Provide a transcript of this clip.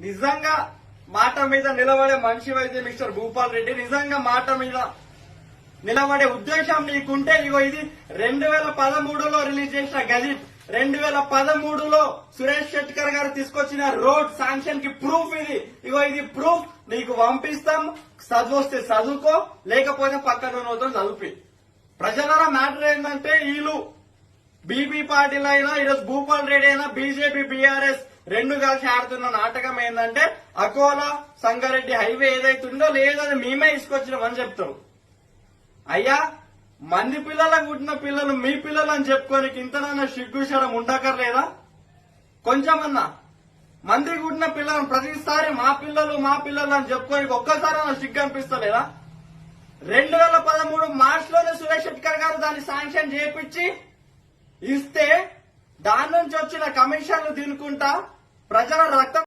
నిజంగా మాట మీద నిలబడే మనిషి అయితే మిస్టర్ భూపాల్ రెడ్డి, నిజంగా మాట మీద నిలబడే ఉద్దేశం నీకుంటే ఇగో ఇది 2013లో రిలీజ్ చేసిన గజెట్, 2013లో సురేష్ శెట్కర్ గారు తీసుకొచ్చిన రోడ్ శాంక్షన్ కి ప్రూఫ్ ఇది. ఇగో ఇది ప్రూఫ్ నీకు పంపిస్తాం. చదువొస్తే చదువుకో, లేకపోతే పక్కన చదువుపి. ప్రజల మ్యాటర్ ఏంటంటే వీళ్ళు బీబీ పాటిల్ అయినా ఈరోజు భూపాల్ రెడ్డి అయినా బీజేపీ బీఆర్ఎస్ రెండు కలిసి ఆడుతున్న నాటకం ఏంటంటే అకోలా సంగారెడ్డి హైవే ఏదైతుందో లేదని మేమే తీసుకొచ్చినామని చెప్తారు. అయ్యా, మంది పిల్లలకు పుట్టిన పిల్లలు మీ పిల్లలు అని చెప్పుకోనికి ఇంతనన్నా సిగ్గుశరం ఉండకర్లేదా? కొంచెమన్నా మంది పుట్టిన పిల్లలను ప్రతిసారి మా పిల్లలు అని చెప్పుకోనికి ఒక్కసారి సిగ్గు అనిపిస్తలేదా? 2013 మార్చిలోనే సురేష్ శెట్కర్ గారు దాన్ని శాంక్షన్ చేయించి ఇస్తే దాని నుంచి వచ్చిన కమిషన్లు తినుకుంటా ప్రజల రక్తం